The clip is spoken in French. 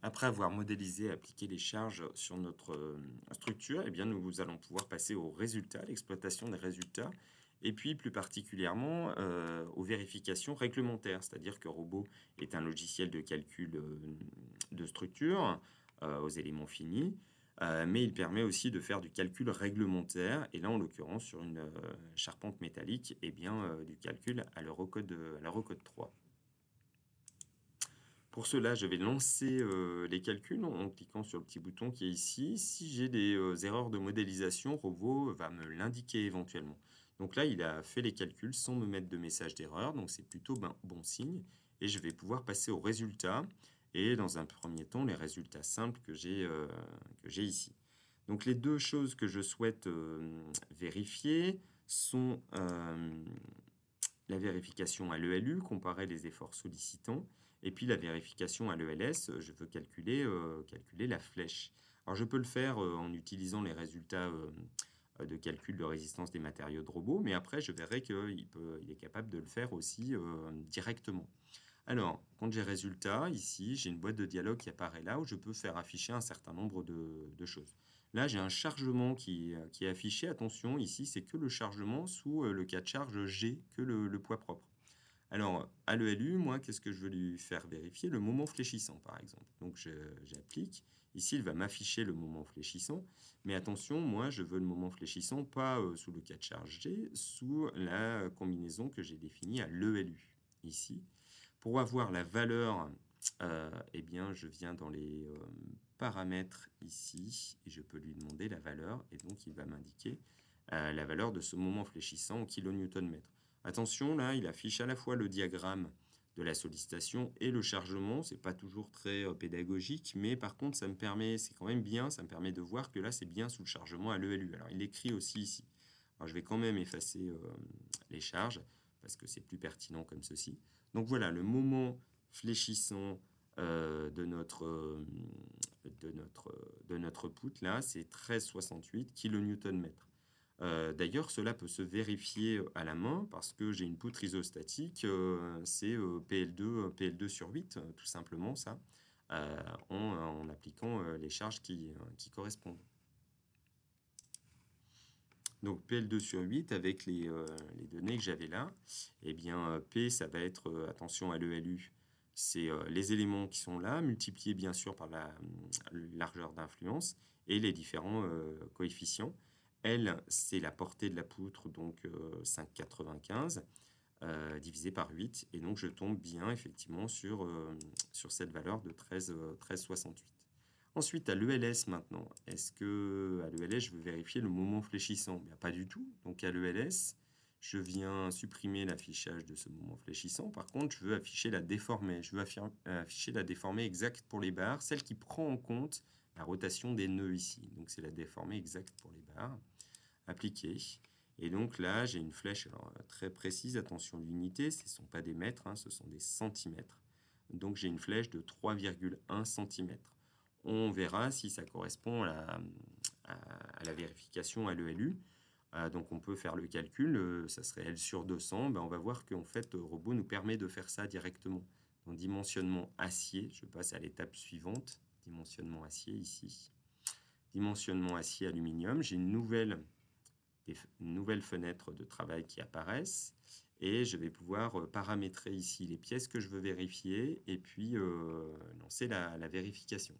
Après avoir modélisé et appliqué les charges sur notre structure, eh bien, nous allons pouvoir passer aux résultats, l'exploitation des résultats, et puis plus particulièrement aux vérifications réglementaires, c'est-à-dire que Robot est un logiciel de calcul de structure aux éléments finis, mais il permet aussi de faire du calcul réglementaire, et là en l'occurrence sur une charpente métallique, eh bien, du calcul à l'Eurocode 3. Pour cela, je vais lancer les calculs en cliquant sur le petit bouton qui est ici. Si j'ai des erreurs de modélisation, Robot va me l'indiquer éventuellement. Donc là, il a fait les calculs sans me mettre de message d'erreur, donc c'est plutôt bon signe. Et je vais pouvoir passer aux résultats, et dans un premier temps, les résultats simples que j'ai ici. Donc les deux choses que je souhaite vérifier sont la vérification à l'ELU, comparer les efforts sollicitants, et puis la vérification à l'ELS, je veux calculer la flèche. Alors je peux le faire en utilisant les résultats de calcul de résistance des matériaux de robot, mais après je verrai qu'il est capable de le faire aussi directement. Alors, quand j'ai résultat, ici, j'ai une boîte de dialogue qui apparaît là où je peux faire afficher un certain nombre de choses. Là, j'ai un chargement qui est affiché. Attention, ici, c'est que le chargement sous le cas de charge G, que le poids propre. Alors, à l'ELU, moi, qu'est-ce que je veux lui faire vérifier? Le moment fléchissant, par exemple. Donc, j'applique. Ici, il va m'afficher le moment fléchissant. Mais attention, moi, je veux le moment fléchissant pas sous le cas de charge G, sous la combinaison que j'ai définie à l'ELU, ici. Pour avoir la valeur, eh bien, je viens dans les paramètres ici, et je peux lui demander la valeur, et donc il va m'indiquer la valeur de ce moment fléchissant en kilonewton-mètre. Attention, là, il affiche à la fois le diagramme de la sollicitation et le chargement. C'est pas toujours très pédagogique, mais par contre, ça me permet, c'est quand même bien, ça me permet de voir que là, c'est bien sous le chargement à l'ELU. Alors, il écrit aussi ici. Alors, je vais quand même effacer les charges, parce que c'est plus pertinent comme ceci. Donc voilà, le moment fléchissant de notre poutre, là, c'est 13,68 kN/mètre. D'ailleurs, cela peut se vérifier à la main parce que j'ai une poutre isostatique, c'est PL2 sur 8, tout simplement ça, en appliquant les charges qui correspondent. Donc PL2 sur 8 avec les données que j'avais là, eh bien P, ça va être, attention à l'ELU, c'est les éléments qui sont là, multipliés bien sûr par la largeur d'influence et les différents coefficients. L, c'est la portée de la poutre, donc 5,95 divisé par 8. Et donc je tombe bien effectivement sur cette valeur de 13,68. Ensuite, à l'ELS maintenant, est-ce que à l'ELS, je veux vérifier le moment fléchissant? Bien, pas du tout. Donc à l'ELS, je viens supprimer l'affichage de ce moment fléchissant. Par contre, je veux afficher la déformée. Je veux afficher la déformée exacte pour les barres, celle qui prend en compte la rotation des nœuds ici. Donc c'est la déformée exacte pour les barres. Appliquer. Et donc là, j'ai une flèche alors, très précise. Attention, l'unité, ce ne sont pas des mètres, hein, ce sont des centimètres. Donc j'ai une flèche de 3,1 cm. On verra si ça correspond à la vérification à l'ELU. Donc on peut faire le calcul, ça serait L sur 200. Ben, on va voir qu'en fait, Robot nous permet de faire ça directement. Dans dimensionnement acier, je passe à l'étape suivante. Dimensionnement acier ici. Dimensionnement acier-aluminium. J'ai une nouvelle fenêtre de travail qui apparaissent. Et je vais pouvoir paramétrer ici les pièces que je veux vérifier et puis lancer la vérification.